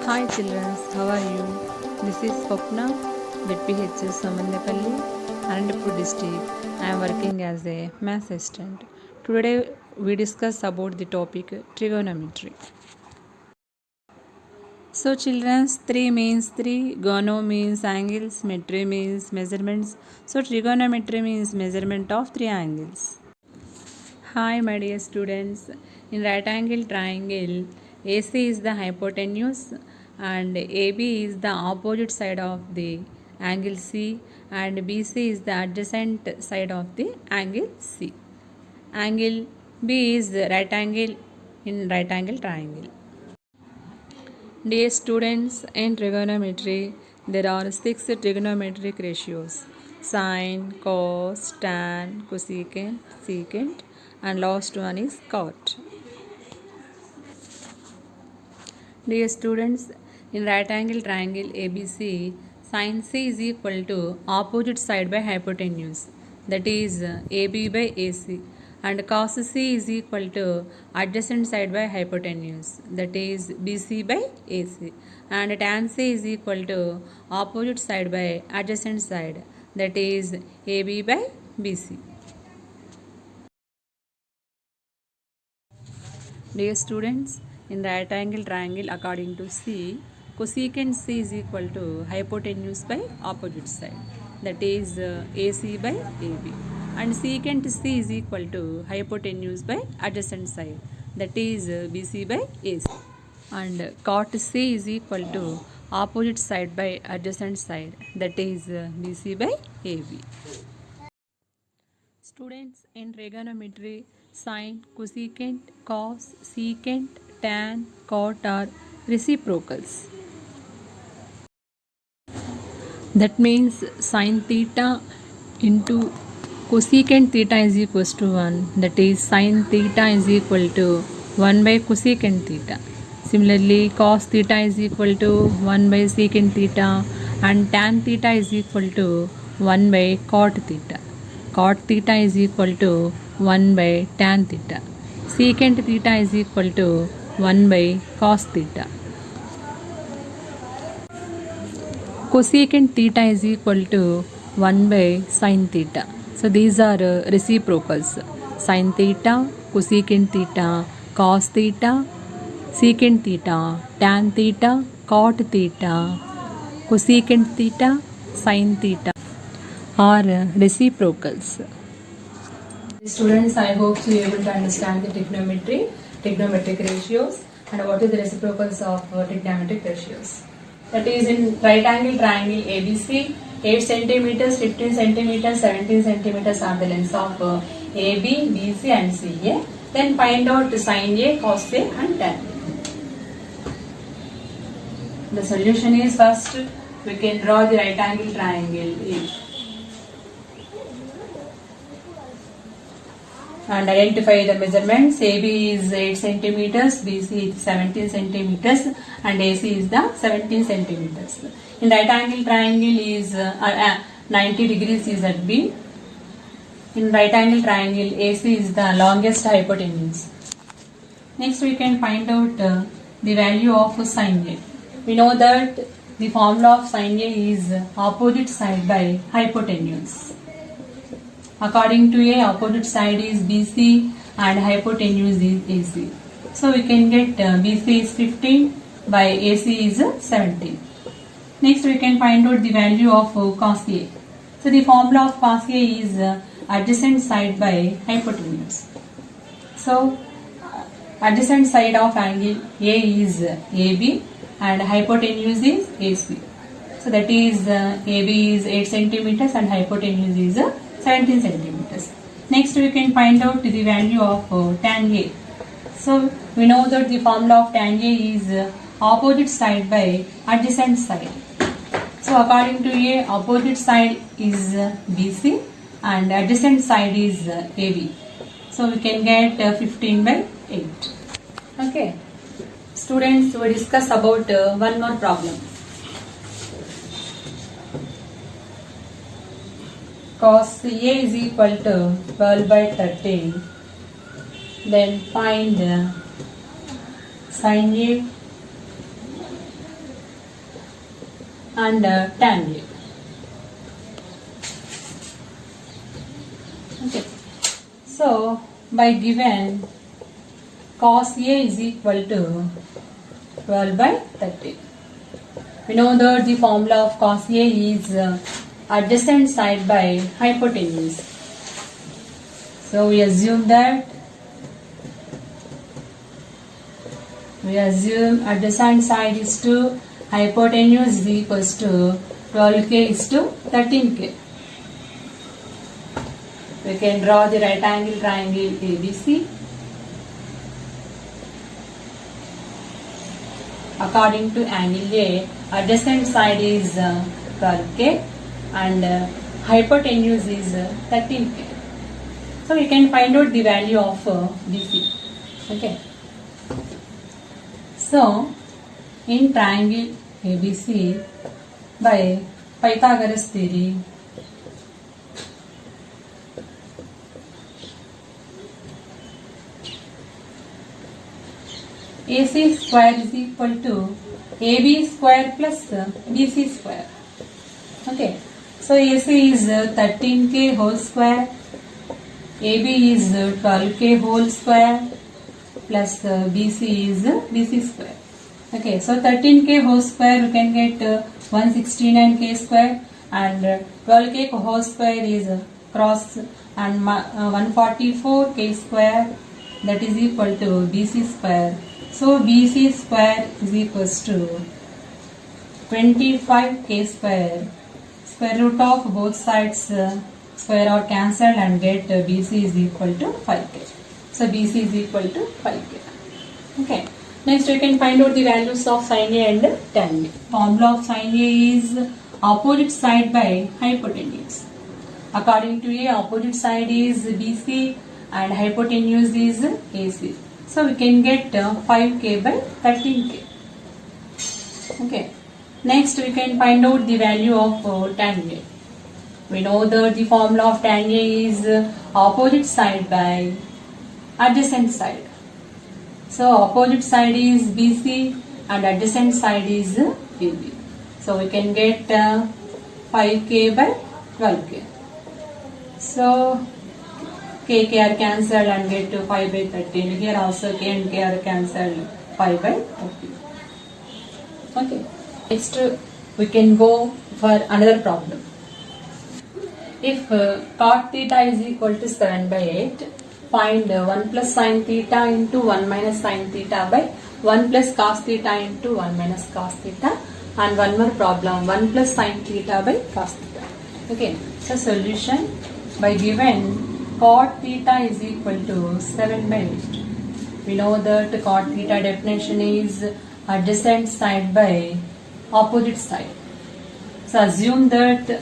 Hi children, how are you? This is Swapna with PHS Samandapalli, Anandapur district. I am working as a math assistant. Today we discuss about the topic trigonometry. So children, 3 means 3, gono means angles, metry means measurements. So trigonometry means measurement of 3 angles. Hi my dear students, in right angle triangle, AC is the hypotenuse and AB is the opposite side of the angle C and BC is the adjacent side of the angle C. Angle B is the right angle in right angle triangle. Dear students, in trigonometry, there are 6 trigonometric ratios: sine, cos, tan, cosecant, secant, and last one is cot. Dear students, in right angle triangle ABC, sin C is equal to opposite side by hypotenuse, that is AB by AC, and cos C is equal to adjacent side by hypotenuse, that is BC by AC, and tan C is equal to opposite side by adjacent side, that is AB by BC. Dear students, in right angle triangle according to C, cosecant C is equal to hypotenuse by opposite side, that is AC by AB, and secant C is equal to hypotenuse by adjacent side, that is BC by AC, and cot C is equal to opposite side by adjacent side, that is BC by AB. Students, in trigonometry, sine, cosecant, cos, secant, tan, cot are reciprocals. That means sine theta into cosecant theta is equals to 1. That is sine theta is equal to 1 by cosecant theta. Similarly, cos theta is equal to 1 by secant theta and tan theta is equal to 1 by cot theta. Cot theta is equal to 1 by tan theta. Secant theta is equal to 1 by cos theta. Cosecant theta is equal to 1 by sin theta. So these are reciprocals. Sin theta, cosecant theta, cos theta, secant theta, tan theta, cot theta, cosecant theta, sin theta are reciprocals. Students, I hope you are able to understand the trigonometric ratios, and what is the reciprocals of trigonometric ratios. That is, in right angle triangle ABC, 8 centimeters, 15 centimeters, 17 centimeters are the lengths of AB, BC and CA. Then find out sin A, cos A and tan A. The solution is, first we can draw the right angle triangle A and identify the measurements. AB is 8 centimeters, BC is 17 centimeters and AC is the 17 centimeters. In right angle triangle is 90 degrees is at B. In right angle triangle AC is the longest hypotenuse. Next we can find out the value of sin A. We know that the formula of sin A is opposite side by hypotenuse. According to A, opposite side is BC and hypotenuse is AC. So we can get BC is 15 by AC is 17. Next we can find out the value of cos A. So the formula of cos A is adjacent side by hypotenuse. So adjacent side of angle A is AB and hypotenuse is AC. So that is AB is 8 centimeters and hypotenuse is 17 centimeters. Next we can find out the value of tan A. So we know that the formula of tan A is opposite side by adjacent side. So according to A, opposite side is BC and adjacent side is AB. So we can get 15 by 8. Okay. Students, we discuss about one more problem. Cos A is equal to 12 by 13. Then find sin A and tan A. Okay. So by given cos A is equal to 12 by 30. We know that the formula of cos A is adjacent side by hypotenuse. So we assume adjacent side is to hypotenuse is equals to 12k is to 13k. We can draw the right angle triangle ABC. According to angle A, adjacent side is 12k and hypotenuse is 13k. So we can find out the value of BC. Okay. So in triangle ABC, by Pythagoras theory, AC square is equal to AB square plus BC square. Okay. So AC is 13k whole square, AB is 12k whole square plus BC is BC square. Okay. So 13k whole square you can get 169k square and 12k whole square is cross and 144k square, that is equal to BC square. So BC square is equals to 25k square. Square root of both sides square out cancelled and get BC is equal to 5k. So BC is equal to 5k. Okay. Next we can find out the values of sin A and tan A. Formula of sin A is opposite side by hypotenuse. According to A, opposite side is BC and hypotenuse is AC. So we can get 5k by 13k. Okay. Next we can find out the value of tan A. We know that the formula of tan A is opposite side by adjacent side. So opposite side is BC and adjacent side is AB. So we can get 5k by 12k. So k are cancelled and get to 5 by 13. Here also k and k are cancelled, 5 by 13. Okay. Next we can go for another problem. If cot theta is equal to 7 by 8, find 1 plus sin theta into 1 minus sin theta by 1 plus cos theta into 1 minus cos theta, and one more problem, 1 plus sin theta by cos theta. Okay. So solution, by given cot theta is equal to 7 by 8. We know that cot theta definition is adjacent side by opposite side. So assume that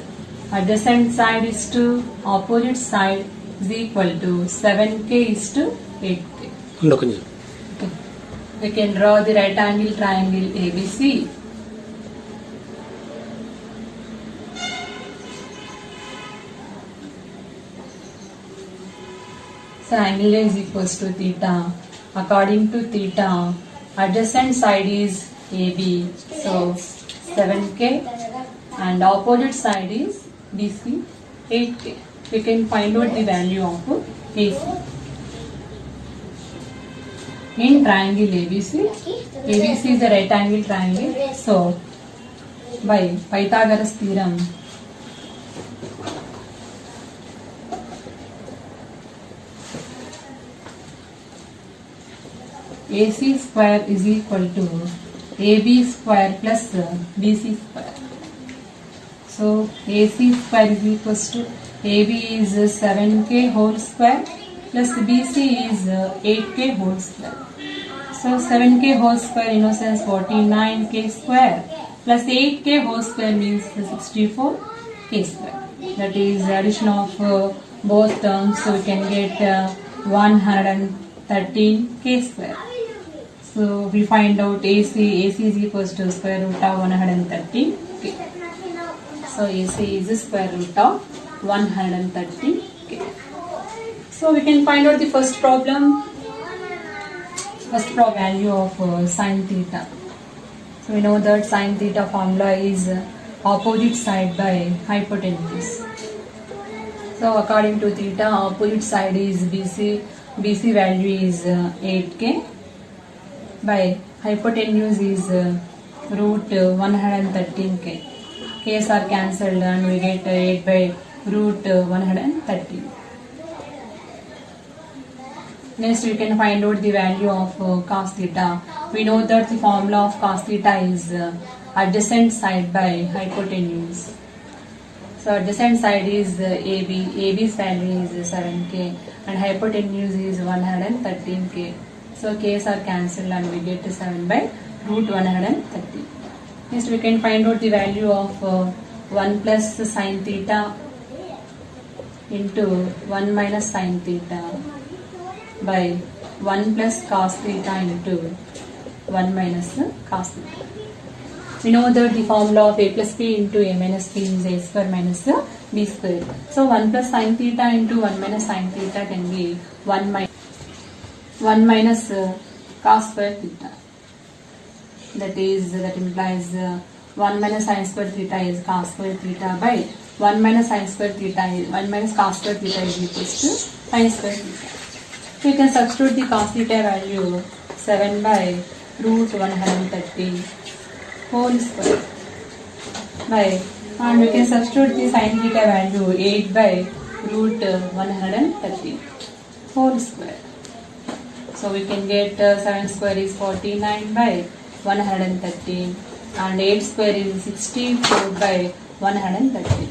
adjacent side is to opposite side is equal to 7k is to 8k. Okay. We can draw the right angle triangle ABC. So angle A is equals to theta. According to theta, adjacent side is AB. So 7k and opposite side is BC, 8k. We can find out the value of AC. In triangle ABC, ABC is a right angle triangle. So by Pythagoras theorem, AC square is equal to AB square plus BC square. So AC square is equals to AB is 7k whole square plus BC is 8k whole square. So 7k whole square in a sense 49k square plus 8k whole square means 64k square. That is addition of both terms, so we can get 113k square. So we find out AC is equals to square root of 113k. So AC is the square root of 130k. So we can find out the first problem. Value of sin theta. So we know that sin theta formula is opposite side by hypotenuse. So according to theta, opposite side is BC. BC value is 8k by hypotenuse is root 113k. K's are cancelled and we get 8 by root 113. Next we can find out the value of cos theta. We know that the formula of cos theta is adjacent side by hypotenuse. So adjacent side is AB. AB's value is 7k and hypotenuse is 113k. So k's are cancelled and we get 7 by root 130. Next we can find out the value of 1 plus sin theta into 1 minus sin theta by 1 plus cos theta into 1 minus cos theta. We know that the formula of a plus b into a minus b is a square minus b square. So 1 plus sin theta into 1 minus sin theta can be 1 minus cos square theta. That implies 1 minus sin square theta is cos square theta by 1 minus sin square theta is 1 minus cos square theta is equals to sin square theta. So you can substitute the cos theta value 7 by root 130 whole square by, and we can substitute the sin theta value 8 by root 130 whole square. So we can get 7 square is 49 by 130 and 8 square is 64 by 130.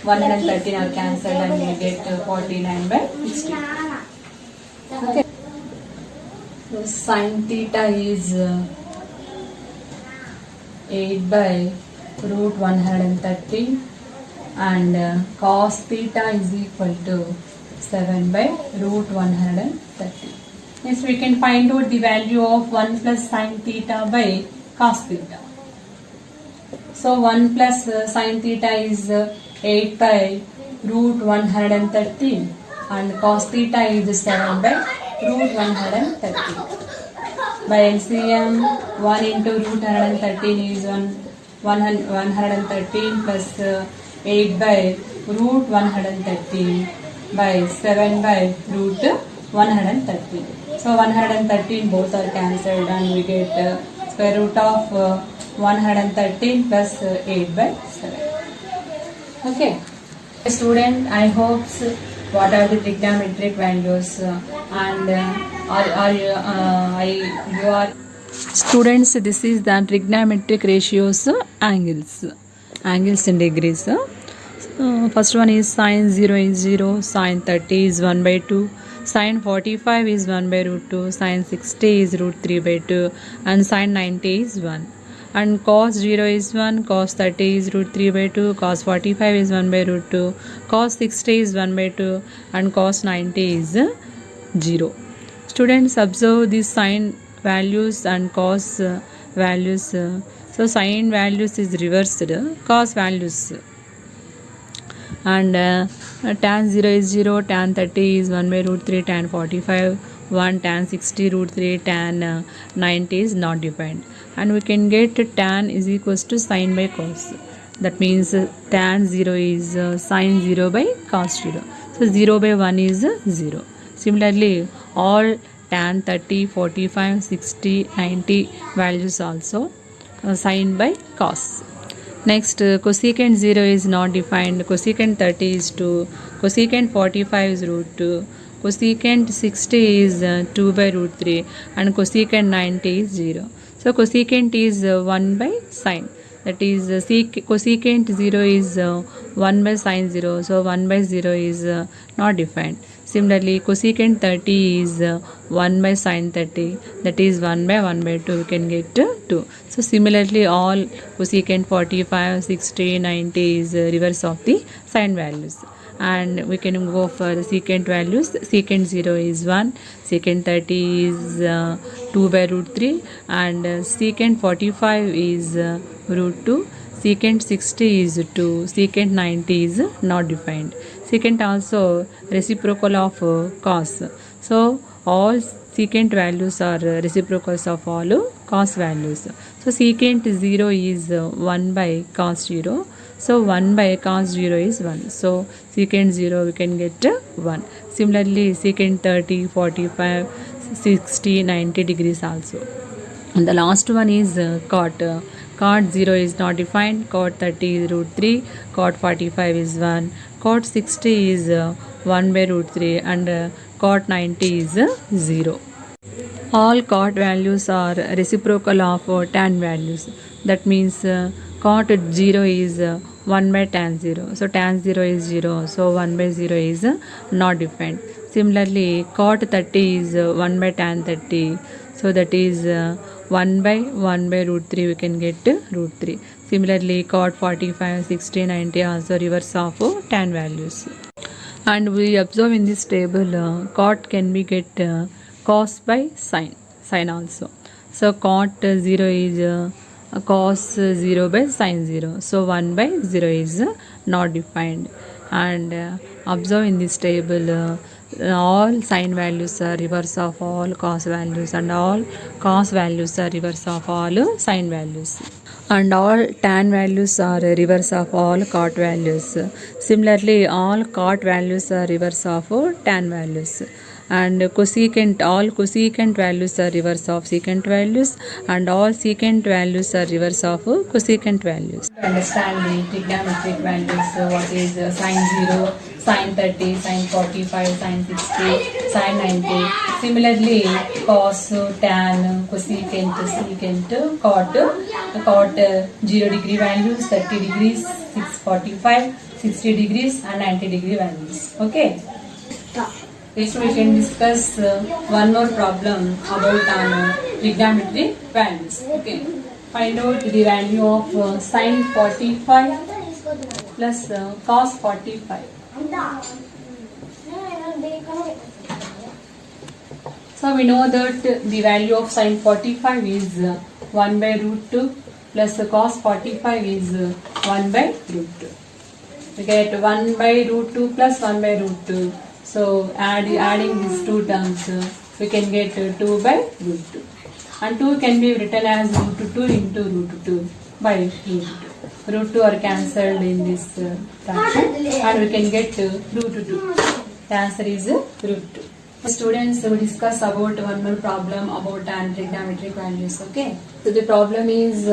113 are cancelled and we get 49 by 60. Okay. So sin theta is 8 by root 130 and cos theta is equal to 7 by root 130. Next we can find out the value of 1 plus sin theta by cos theta. So 1 plus sin theta is 8 by root 130 and cos theta is 7 by root 130. By LCM 1 into root 113 is 113 plus 8 by root 130 by 7 by root 130. So 113 both are cancelled and we get square root of 113 plus 8 by 7. Okay. Student, I hope what are the trigonometric values and you are students, this is the trigonometric ratios angles in degrees. First one is sin 0 is 0, sin 30 is 1 by 2, sin 45 is 1 by root 2, sin 60 is root 3 by 2 and sin 90 is 1. And cos 0 is 1, cos 30 is root 3 by 2, cos 45 is 1 by root 2, cos 60 is 1 by 2 and cos 90 is 0. Students, observe these sin values and cos values. So sin values is reversed, cos values. And tan 0 is 0, tan 30 is 1 by root 3, tan 45 1, tan 60 root 3, tan 90 is not defined. And we can get tan is equals to sin by cos. That means tan 0 is sin 0 by cos 0. So 0 by 1 is 0. Similarly, all tan 30, 45, 60, 90 values also sin by cos. Next, cosecant 0 is not defined. Cosecant 30 is 2. Cosecant 45 is root 2. Cosecant 60 is 2 by root 3 and cosecant 90 is 0. So cosecant is 1 by sin. That is cosecant 0 is 1 by sin 0. So 1 by 0 is not defined. Similarly, cosecant 30 is 1 by sin 30. That is 1 by 1 by 2. We can get 2. So similarly, all cosecant 45, 60, 90 is reverse of the sin values. And we can go for the secant values. Secant 0 is 1, secant 30 is 2 by root 3 and secant 45 is root 2, secant 60 is 2, secant 90 is not defined. Secant also reciprocal of cos. So all secant values are reciprocals of all cos values. So secant 0 is 1 by cos 0. So 1 by cos 0 is 1. So secant 0 we can get 1. Similarly secant 30, 45, 60, 90 degrees also. And the last one is cot. Cot 0 is not defined. Cot 30 is root 3. Cot 45 is 1. Cot 60 is 1 by root 3. And cot 90 is 0. All cot values are reciprocal of tan values. That means cot 0 is 1 by tan 0. So tan 0 is 0. So 1 by 0 is not defined. Similarly, cot 30 is 1 by tan 30. So that is 1 by root 3 we can get root 3. Similarly, cot 45, 60, 90 also reverse of tan values. And we observe in this table cot can be get cos by sine also. So cot 0 is cos 0 by sine 0. So 1 by 0 is not defined. And observe in this table all sine values are reverse of all cos values, and all cos values are reverse of all sine values, and all tan values are reverse of all cot values. Similarly, all cot values are reverse of tan values, and cosecant, all cosecant values are reverse of secant values, and all secant values are reverse of cosecant values. To understand the trigonometric values, what is sine 0, sine 30, sine 45, sine 60, sine 90. Similarly, cos, tan, cosecant, secant, cot 0 degree values, 30 degrees, 645, 60 degrees and 90 degree values. Okay. Next we can discuss one more problem about trigonometric values. Okay. Find out the value of sine 45 plus cos 45. So we know that the value of sine 45 is 1 by root 2 plus cos 45 is 1 by root 2. We get 1 by root 2 plus 1 by root 2. So adding these two terms, we can get 2 by root 2. And 2 can be written as root 2 into root 2 by root 2. Root 2 are cancelled in this fraction, and we can get root 2. The answer is root 2. Students, we discuss about one more problem about tan trigonometric values. Okay. So the problem is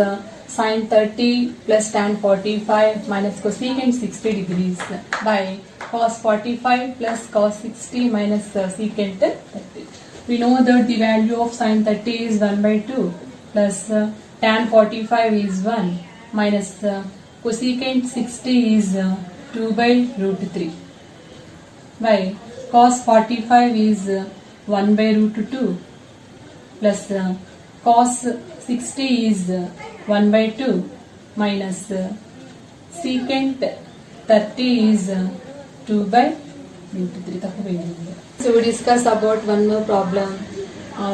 sine 30 plus tan 45 minus cosecant 60 degrees by cos 45 plus cos 60 minus secant 30. We know that the value of sine 30 is 1 by 2 plus tan 45 is 1 minus cosecant 60 is 2 by root 3 by cos 45 is 1 by root 2 plus cos 60 is 1 by 2 minus secant 30 is 2 by root 3. So we discuss about one more problem.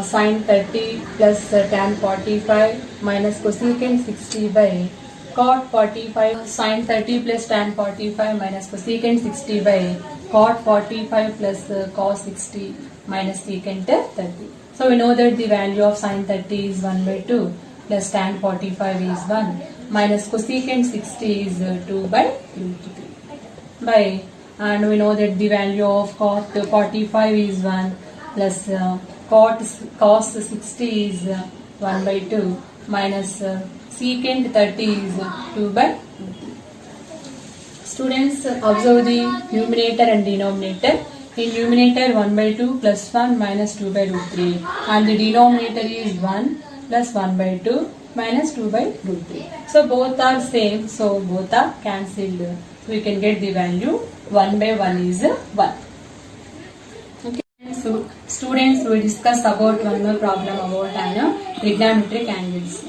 Sine 30 plus tan 45 minus cosecant 60 by cot 45. Sine 30 plus tan 45 minus cosecant 60 by cot 45 plus cos 60 minus secant 30. So we know that the value of sine 30 is 1 by 2 plus tan 45 is 1 minus cosecant 60 is 2 by root 3 by, and we know that the value of cot 45 is 1 plus cos 60 is 1 by 2 minus secant 30 is 2 by root 3. Students, observe the numerator and denominator. In numerator 1 by 2 plus 1 minus 2 by root 3, and the denominator is 1 plus 1 by 2 minus 2 by root 3. So both are same, so both are cancelled. We can get the value 1 by 1 is 1. Okay. So students, we discuss about one more problem about trigonometric angles.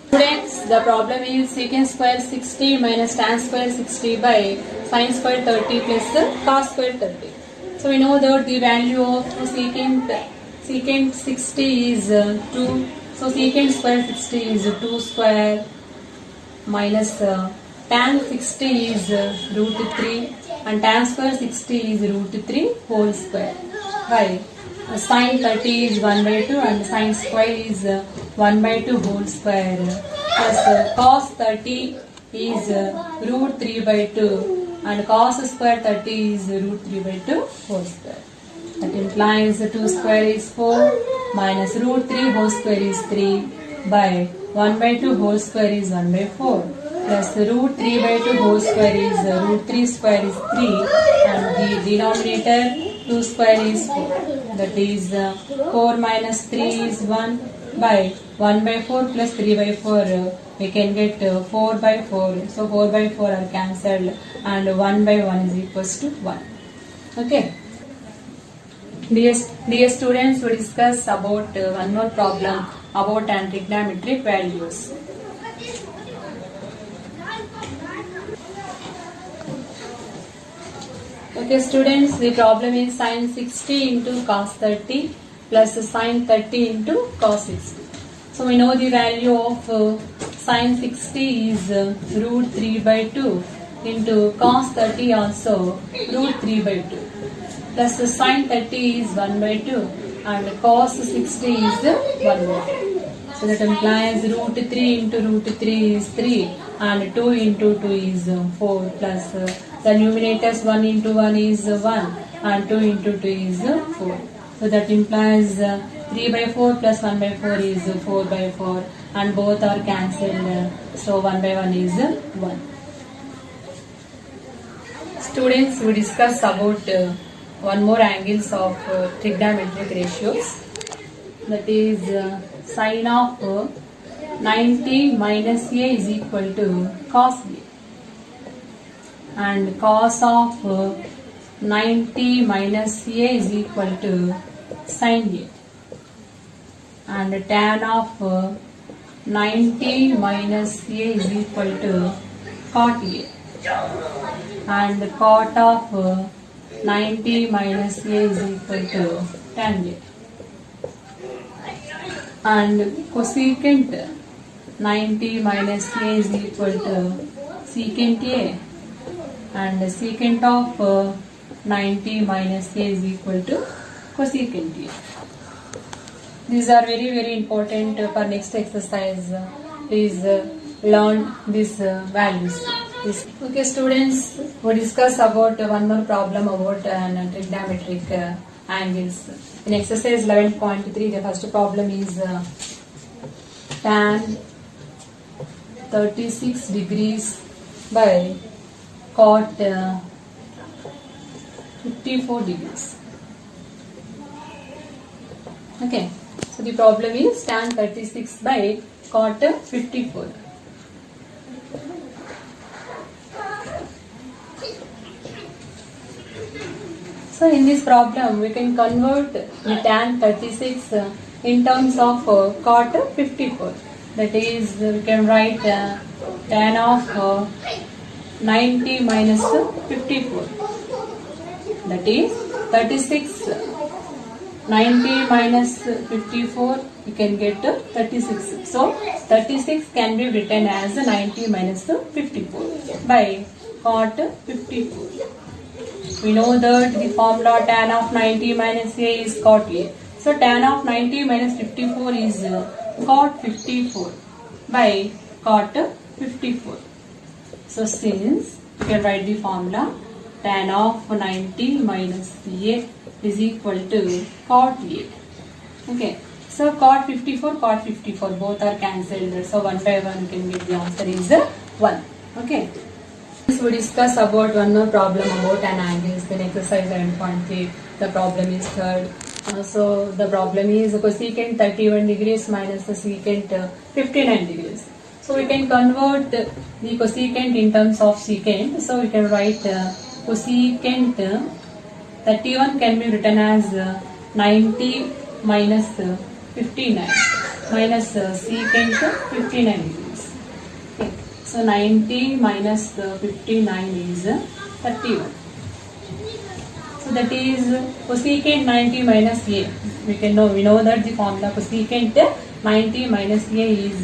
Students, the problem is secant square 60 minus tan square 60 by sine square 30 plus cos square 30. So we know that the value of secant 60 is 2. So secant square 60 is 2 square minus tan 60 is root 3 and tan square 60 is root 3 whole square by Sine 30 is 1 by 2 and sine square is 1 by 2 whole square plus cos 30 is root 3 by 2 and cos square 30 is root 3 by 2 whole square. That implies 2 square is 4 minus root 3 whole square is 3 by 1 by 2 whole square is 1 by 4 plus root 3 by 2 whole square is root 3 square is 3 and the denominator 2 square is 4. That is 4 minus 3 is 1 by 1 by 4 plus 3 by 4 we can get 4 by 4. So 4 by 4 are cancelled and 1 by 1 is equals to 1. Okay. Dear students, we discuss about one more problem about trigonometric values. Okay students, the problem is sin 60 into cos 30 plus sin 30 into cos 60. So we know the value of sin 60 is root 3 by 2 into cos 30 also root 3 by 2 plus sin 30 is 1 by 2 and cos 60 is 1 by 2. So that implies root 3 into root 3 is 3 and 2 into 2 is 4 plus the numerators 1 into 1 is 1 and 2 into 2 is 4. So that implies 3 by 4 plus 1 by 4 is 4 by 4 and both are cancelled. So 1 by 1 is 1. Students, we discuss about one more angles of trigonometric ratios. That is sin of 90 minus a is equal to cos a. And cos of 90 minus a is equal to sin a. And tan of 90 minus a is equal to cot a. And cot of 90 minus a is equal to tan a. And cosecant 90 minus a is equal to secant a. And secant of 90 minus a is equal to cosecant a. These are very important for next exercise. Please learn these values. Okay students, we discuss about one more problem about trigonometric angles. In exercise 11.3, the first problem is tan 36 degrees by cot 54 degrees. Okay, so the problem is tan 36 by cot 54. So in this problem, we can convert the tan 36 in terms of cot 54. That is, we can write tan of 90 minus 54. That is 36. 90 minus 54, you can get 36. So 36 can be written as 90 minus 54 by cot 54. We know that the formula tan of 90 minus a is cot a. So tan of 90 minus 54 is cot 54 by cot 54. So since you can write the formula tan of 90 minus a is equal to cot a. Okay. So cot 54, both are cancelled. So 1 by 1 you can get the answer is 1. Okay. We discuss about one more problem about an angle. Then exercise 11.3. The problem is third. So the problem is cosecant 31 degrees minus the secant 59 degrees. So we can convert the cosecant in terms of secant. So we can write cosecant 31 can be written as 90 minus 59 minus secant 59 degrees. Okay. So 90 minus 59 is 31. So that is cosecant 90 minus a. We know that the formula cosecant 90 minus a is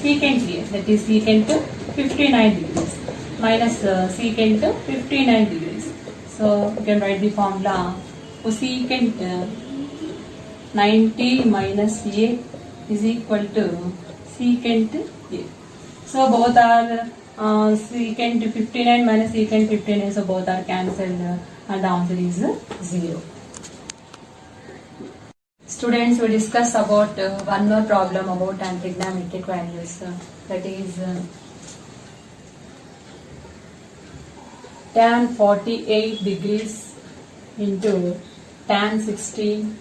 secant a. That is secant 59 degrees minus secant 59 degrees. So we can write the formula cosecant 90 minus A is equal to secant A. So both are secant 59 minus secant 59, so both are cancelled and the answer is 0. Students, we discuss about one more problem about trigonometric values. That is tan 48 degrees into tan 16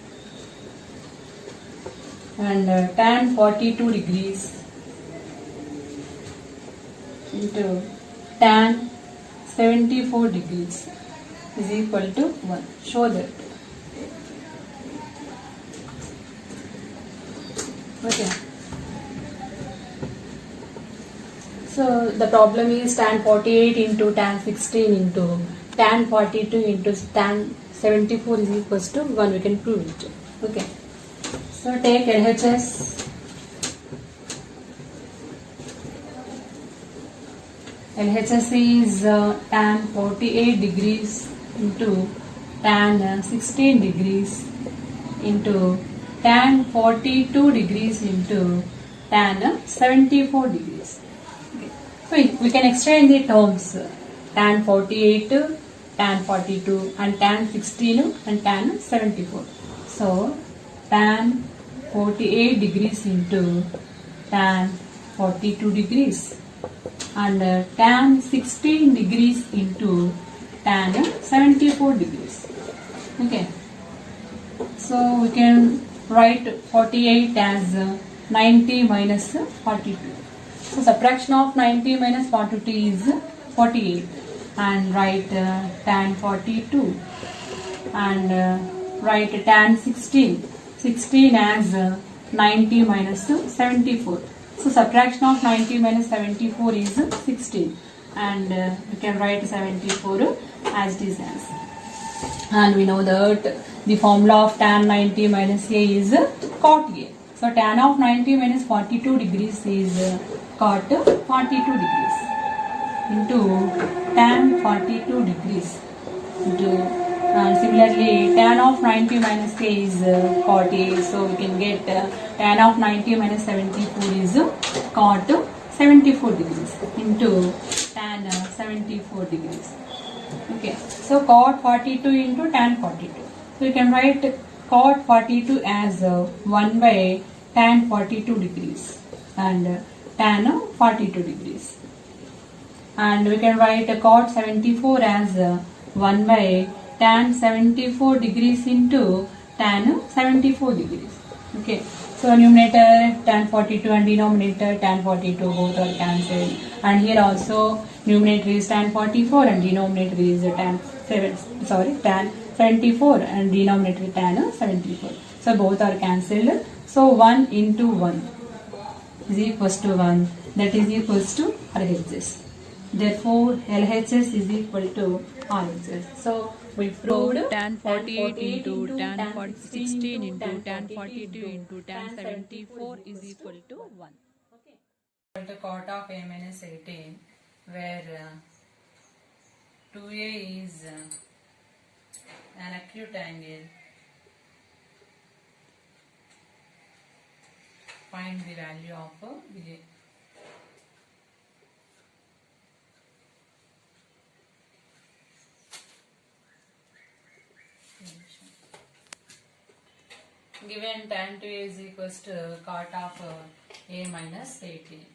and tan 42 degrees into tan 74 degrees is equal to 1. Show that. Okay. So the problem is tan 48 into tan 16 into tan 42 into tan 74 is equals to 1. We can prove it. Okay. So take LHS. LHS is tan 48 degrees into tan 16 degrees into tan 42 degrees into tan 74 degrees. Okay. So we can extend the terms tan 48, tan 42 and tan 16 and tan 74. So tan 48 degrees into tan 42 degrees and tan 16 degrees into tan 74 degrees. Okay. So we can write 48 as 90 minus 42. So subtraction of 90 minus 42 is 48 and write tan 42 and write tan 16 as 90 minus 74. So subtraction of 90 minus 74 is 16 and we can write 74 as it is answer. And we know that the formula of tan 90 minus A is cot A. So tan of 90 minus 42 degrees is cot 42 degrees into tan 42 degrees into similarly tan of 90 minus A is cot A. So we can get tan of 90 minus 74 is cot 74 degrees into tan 74 degrees. Okay, so cot 42 into tan 42. So you can write cot 42 as 1 by tan 42 degrees and tan 42 degrees. And we can write cot 74 as 1 by tan 74 degrees into tan 74 degrees. Okay, so numerator tan 42 and denominator tan 42 both are cancelled, and here also numerator is tan 44 and denominator is tan 74 and denominator tan 74. So both are cancelled. So 1 into 1 is equals to 1, that is equals to RHS. Therefore LHS is equal to RHS. So we proved tan 48 into tan 16 into tan 42 into tan 74 is equal to 1. Okay. The cot of A minus 18, where 2A is an acute angle. Find the value of A. Given tan 2A is equals to cot of A minus 18.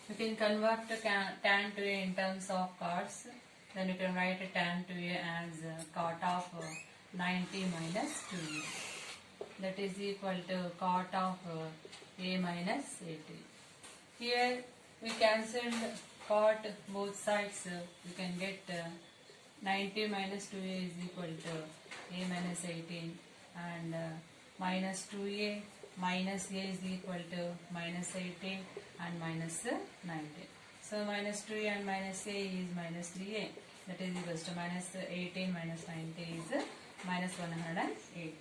You can convert tan 2A in terms of cots. Then you can write tan 2A as cot of 90 minus 2A. That is equal to cot of A minus 18. Here we cancelled cot both sides. You can get 90 minus 2A is equal to A minus 18 and minus 2A minus A is equal to minus 18 and minus 19. So minus 2A and minus A is minus 3A, that is equals to minus 18 minus 90 is minus 108.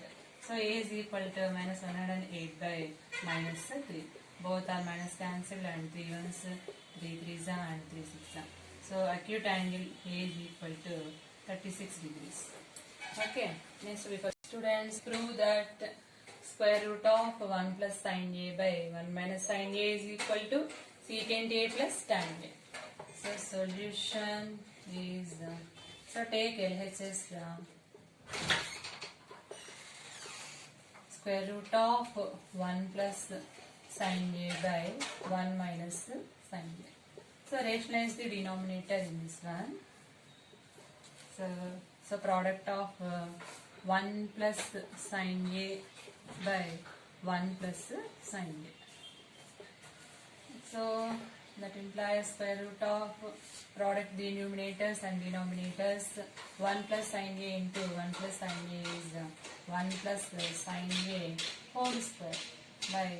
So A is equal to minus 108 by minus 3. Both are minus cancelled and 3 ones, 3 3s and 3 6. So acute angle A is equal to 36 degrees. Okay, next we Students, prove that square root of 1 plus sin A by 1 minus sin A is equal to secant A plus tan A. So solution is, so take LHS, square root of 1 plus sin A by 1 minus sin A. So rationalize the denominator in this one. So product of 1 plus sin A by 1 plus sin A. So that implies square root of product denominators and denominators. 1 plus sin A into 1 plus sin A is 1 plus sin A whole square by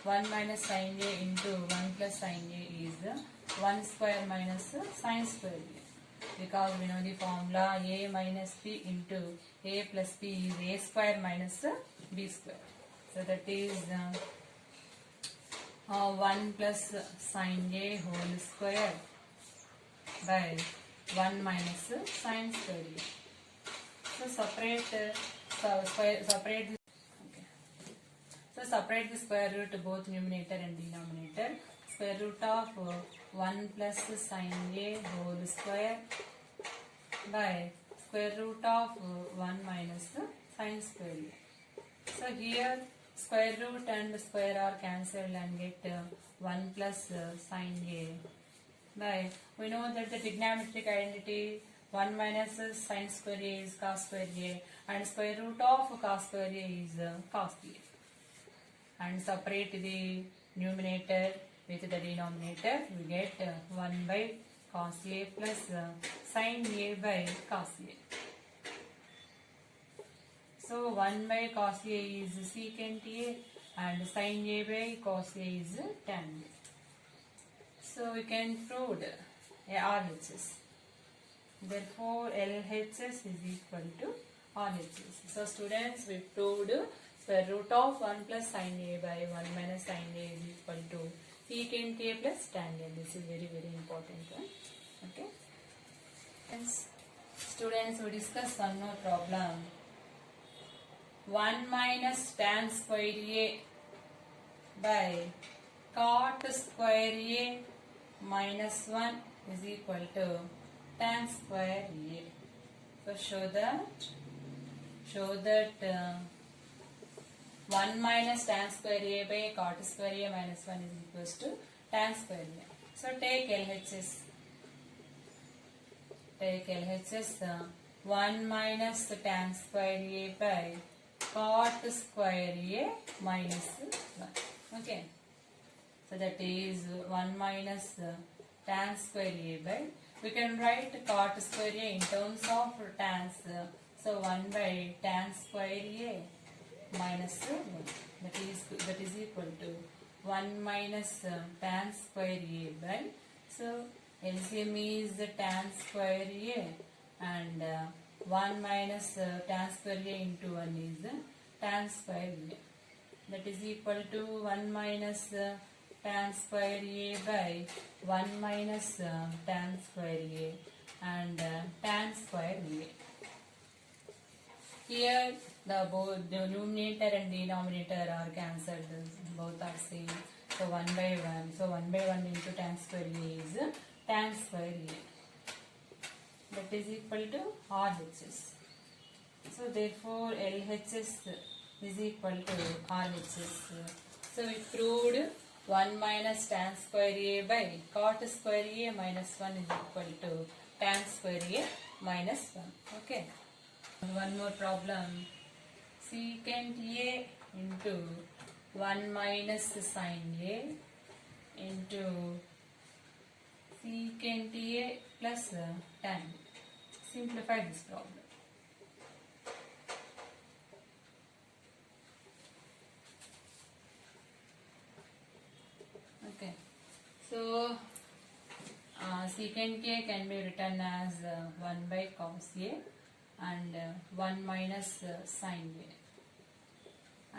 1 minus sin A into 1 plus sin A is 1 square minus sin square A. Because we know the formula A minus B into A plus B is A square minus B square. So that is 1 plus sin A whole square by 1 minus sin square A. So separate separate the square root both numerator and denominator. Square root of 1 plus sin A whole square by square root of 1 minus sin square A. So here square root and square are cancelled and get 1 plus sin A by, we know that the trigonometric identity 1 minus sin square A is cos square A and square root of cos square A is cos A. And separate the numerator with the denominator, we get 1 by cos A plus sin A by cos A. So 1 by cos A is secant A and sin A by cos A is tan A. So we can prove RHS. Therefore LHS is equal to RHS. So students, we proved square root of 1 plus sin A by 1 minus sin A is equal to secant A plus tan A. This is very important one. Okay. Students, we discuss one more problem. 1 minus tan square A by cot square A minus 1 is equal to tan square A. So show that 1 minus tan square A by cot square A minus 1 is equals to tan square A. So take LHS. Take LHS 1 minus tan square A by cot square A minus 1. Okay. So that is 1 minus tan square A by, we can write cot square A in terms of tans. So 1 by tan square A minus 1. That is equal to 1 minus tan square A by, so LCM is tan square A and 1 minus tan square A into 1 is tan square A. That is equal to 1 minus tan square A by 1 minus tan square A and tan square A. Here both the numerator and denominator are cancelled, both are same. So 1 by 1. So 1 by 1 into tan square A is tan square A. That is equal to RHS. So therefore LHS is equal to RHS. So we proved 1 minus tan square A by cot square A minus 1 is equal to tan square A minus 1. Okay. One more problem. Secant A into 1 minus sin A into secant A plus tan. Simplify this problem. Okay. So secant A can be written as 1 by cos A and 1 minus sin A.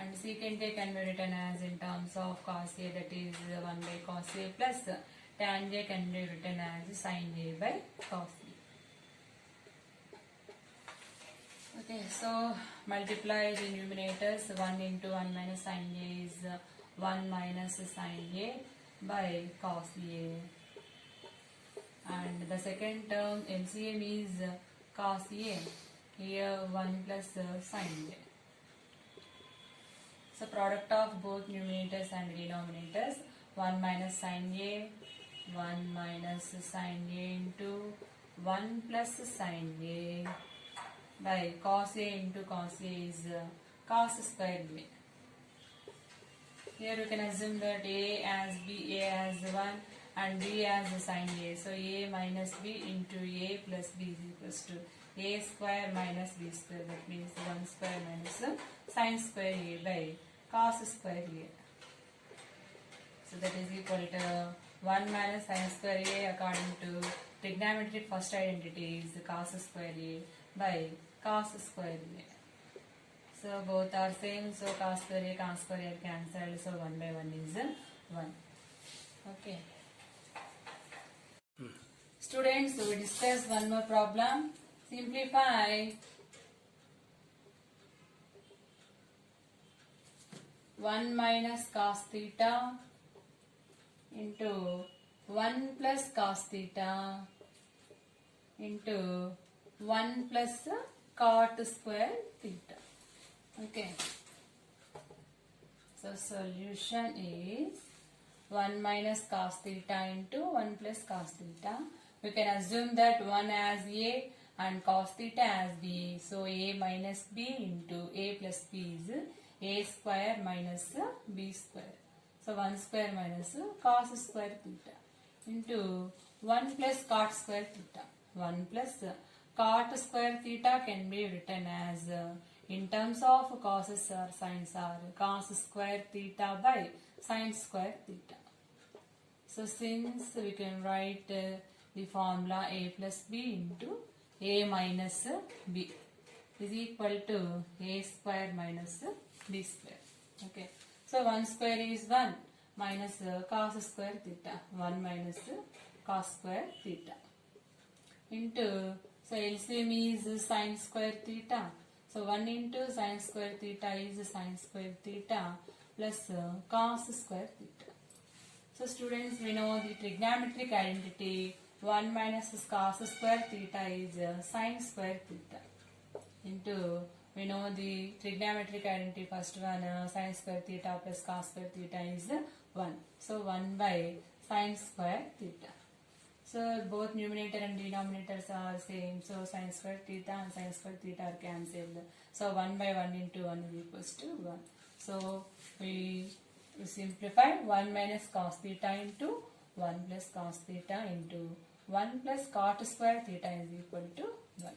And secant A can be written as in terms of cos A, that is 1 by cos A plus tan A can be written as sin A by cos A. Okay, so multiply the numerators. 1 into 1 minus sin A is 1 minus sin A by cos A. And the second term LCM is cos A. Here 1 plus sin A. So product of both numerators and denominators. 1 minus sin A, 1 minus sin A into 1 plus sin A by cos A into cos A is cos square A. Here you can assume that A as B, A as 1 and B as sin A. So A minus B into A plus B is equals to A square minus B square. That means 1 square minus sin square A by cos square A. So that is equal to 1 minus sin square A according to trigonometric first identity is cos square A by cos square A. So both are same, so cos square A are cancelled, so 1 by 1 is 1. Okay. Students, we discuss one more problem. Simplify 1 minus cos theta into 1 plus cos theta into 1 plus cot square theta. Okay. So solution is 1 minus cos theta into 1 plus cos theta. We can assume that 1 as A and cos theta as B. So A minus B into A plus B is A square minus B square. So 1 square minus cos square theta into 1 plus cot square theta. 1 plus cot square theta can be written as in terms of coses or sines are cos square theta by sin square theta. So since we can write the formula A plus B into A minus B is equal to A square minus B square. Okay. So 1 square is 1 minus cos square theta. 1 minus cos square theta into, so LCM is sin square theta. So 1 into sin square theta is sin square theta plus cos square theta. So students, we know the trigonometric identity 1 minus cos square theta is sin square theta into, we know the trigonometric identity first one sin square theta plus cos square theta is 1. So 1 by sin square theta. So both numerator and denominators are same. So sin square theta and sin square theta are cancelled. So 1 by 1 into 1 is equals to 1. So we simplify 1 minus cos theta into 1 plus cos theta into 1 plus cot square theta is equal to 1.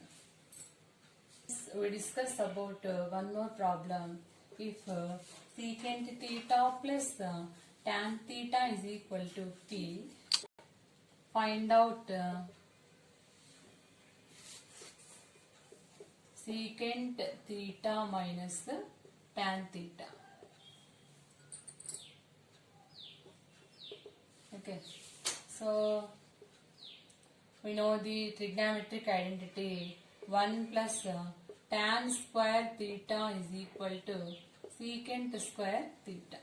We discuss about one more problem. If secant theta plus tan theta is equal to P, find out secant theta minus tan theta. Okay, so we know the trigonometric identity 1 plus tan square theta is equal to secant square theta.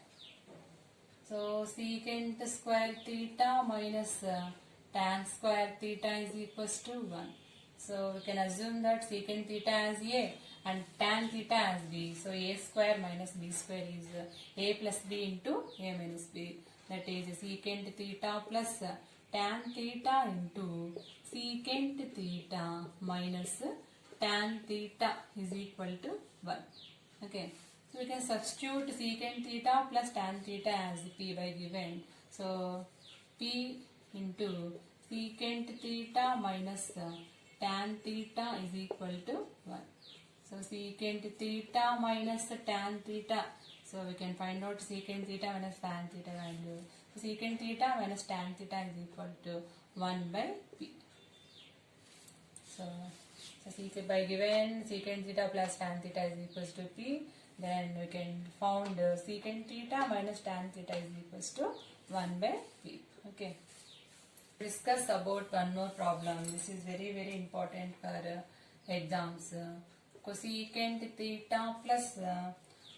So secant square theta minus tan square theta is equals to 1. So we can assume that secant theta as A and tan theta as B. So A square minus B square is A plus B into A minus B. That is secant theta plus tan theta into secant theta minus tan theta is equal to 1. Okay. So we can substitute secant theta plus tan theta as P by given. So P into secant theta minus tan theta is equal to 1. So secant theta minus tan theta. So we can find out secant theta minus tan theta value. So secant theta minus tan theta is equal to 1 by P. So by given secant theta plus tan theta is equals to P, then we can found secant theta minus tan theta is equals to 1 by P. Okay. Discuss about one more problem. This is very important for exams. cosecant theta plus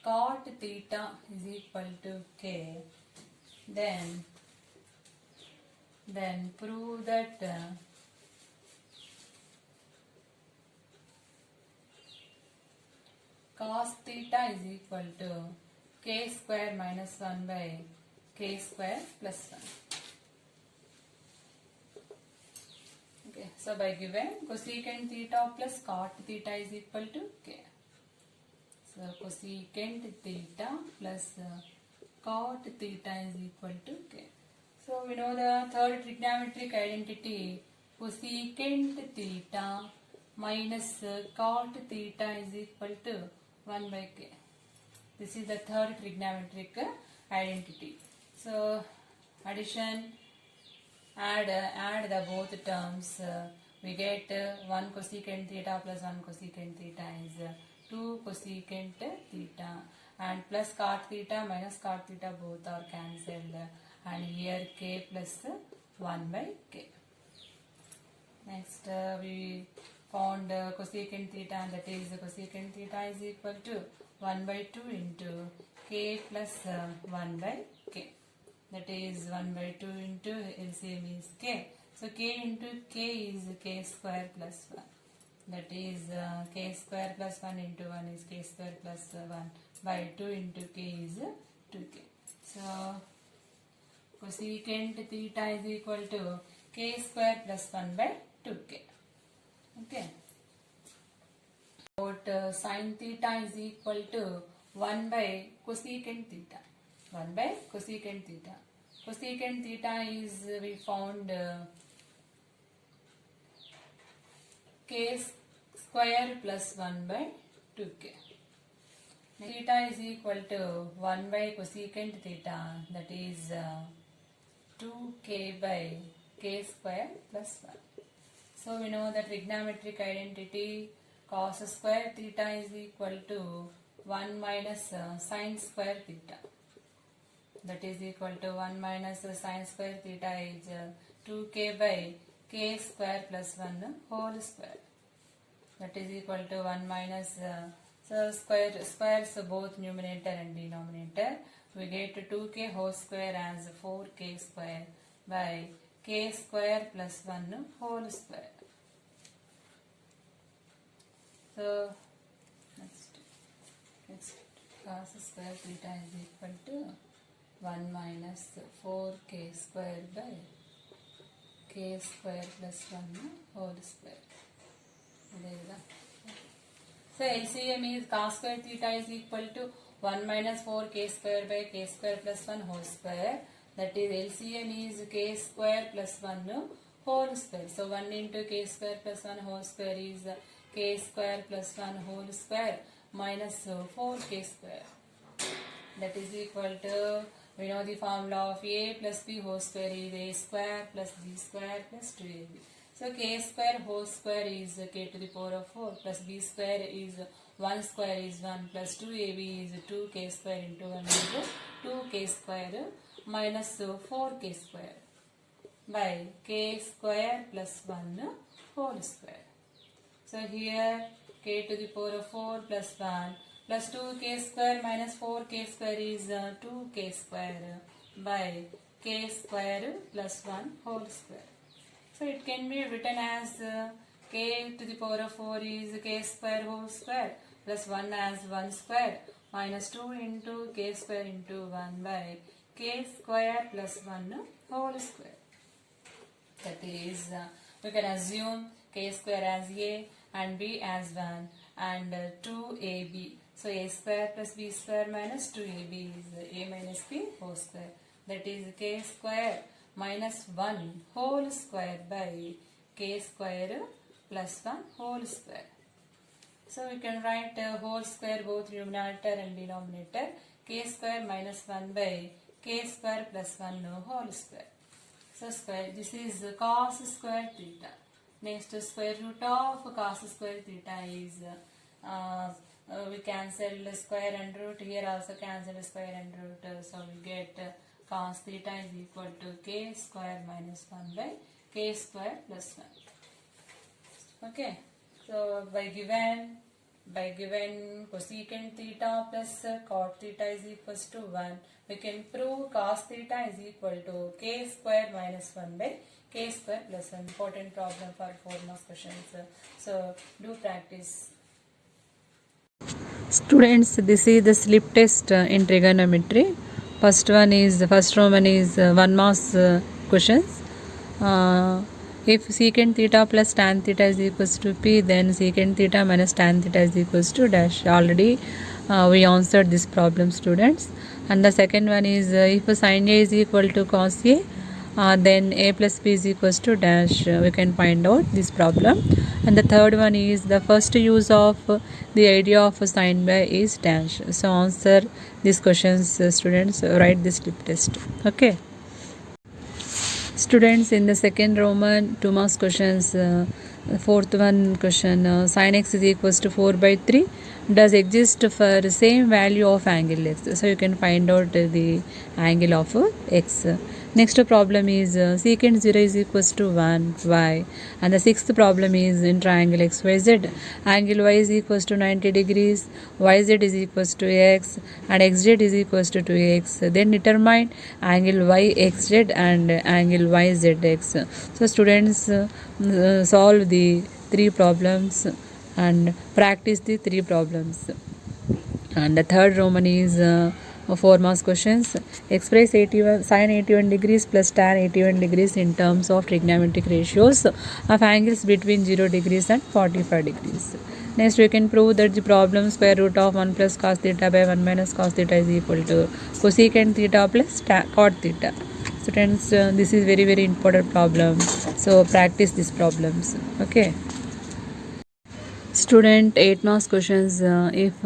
cot theta is equal to k. Then prove that cos theta is equal to k square minus 1 by k square plus 1. Okay, so by given cosecant theta plus cot theta is equal to k. So cosecant theta plus cot theta is equal to k. So we know the third trigonometric identity, cosecant theta minus cot theta is equal to 1 by k. This is the third trigonometric identity. So addition, add the both terms, we get 1 cosecant theta plus 1 cosecant theta is 2 cosecant theta, and plus cot theta minus cot theta both are cancelled, and here k plus 1 by k. Next we found cosecant theta, and that is cosecant theta is equal to 1 by 2 into k plus 1 by k. That is 1 by 2 into LCM is k. So k into k is k square plus 1. That is k square plus 1 into 1 is k square plus 1 by 2 into k is 2k. So cosecant theta is equal to k square plus 1 by 2k. Okay. About sin theta is equal to 1 by cosecant theta. 1 by cosecant theta. Cosecant theta is we found k square plus 1 by 2k. Theta is equal to 1 by cosecant theta, that is 2k by k square plus 1. So we know that trigonometric identity, cos square theta is equal to 1 minus sin square theta. That is equal to 1 minus sin square theta is 2k by k square plus 1 whole square. That is equal to 1 minus so squares both numerator and denominator. We get 2k whole square as 4k square by k square plus 1 whole square. So next cos square theta is equal to 1 minus 4k square by k square plus 1 whole square. So LCM is cos square theta is equal to 1 minus 4k square by k square plus 1 whole square. That is LCM is k square plus 1 whole square. So 1 into k square plus 1 whole square is k square plus 1 whole square minus 4k square. That is equal to, we know the formula of a plus b whole square is a square plus b square plus 2ab. So k square whole square is k to the power of 4 plus b square is 1 square is 1 plus 2ab is 2k square into 1 into 2k square minus 4k square by k square plus 1 whole square. So here k to the power of 4 plus 1 plus 2k square minus 4k square is 2k square by k square plus 1 whole square. So it can be written as k to the power of 4 is k square whole square plus 1 as 1 square minus 2 into k square into 1 by k square plus 1 whole square. That is, we can assume k square as a and b as 1 and 2ab. So a square plus b square minus 2ab is a minus b whole square. That is k square minus 1 whole square by k square plus 1 whole square. So we can write whole square both numerator and denominator. K square minus 1 by k square plus 1 whole square. So square, this is cos square theta. Next, square root of cos square theta is we cancel square and root. Here also cancel square and root. So we get cos theta is equal to k square minus 1 by k square plus 1. Okay. So by given by given cosecant theta plus cot theta is equals to 1, we can prove cos theta is equal to k square minus 1 by k square plus 1. Important problem for 4 marks questions. So do practice. Students, this is the slip test in trigonometry. First Roman is 1 marks questions. If secant theta plus tan theta is equals to p, then secant theta minus tan theta is equals to dash. Already we answered this problem, students. And the second one is if sin a is equal to cos a, then a plus b is equals to dash. We can find out this problem. And the third one is the first use of the idea of sin by is dash. So answer these questions, students. Write this slip test. Okay. Students, in the second Roman 2 marks questions, fourth one question, sin x is equals to 4 by 3 does exist for the same value of angle x. So you can find out the angle of x. Next problem is secant 0 is equals to 1 y, and the sixth problem is in triangle xyz, angle y is equals to 90 degrees, yz is equals to x, and xz is equals to 2x. Then determine angle yxz and angle yzx. So students, solve the 3 problems and practice the 3 problems. And the third Roman is 4 marks questions. Express 81 sin 81 degrees plus tan 81 degrees in terms of trigonometric ratios of angles between 0 degrees and 45 degrees. Next, we can prove that the problem square root of 1 plus cos theta by 1 minus cos theta is equal to cosecant theta plus cot theta. Students, this is very, very important problem. So practice these problems. Okay. Student, 8 marks questions. If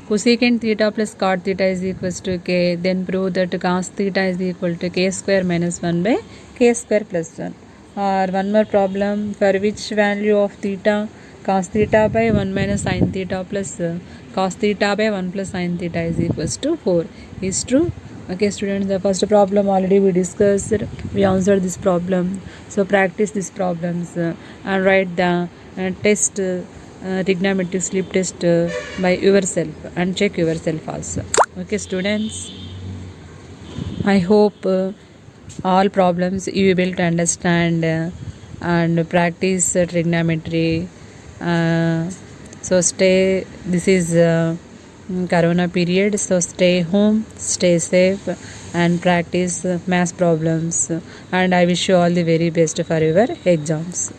cosecant theta plus cot theta is equals to k, then prove that cos theta is equal to k square minus 1 by k square plus 1. Or one more problem, for which value of theta cos theta by 1 minus sin theta plus cos theta by 1 plus sin theta is equals to 4 is true. Okay, students, the first problem already we discussed. We answered this problem. So practice these problems and write the test, trigonometric slip test by yourself and check yourself also. Okay, students, I hope all problems you will be able to understand and practice trigonometry. So stay, this is corona period, so stay home, stay safe and practice math problems, and I wish you all the very best for your exams.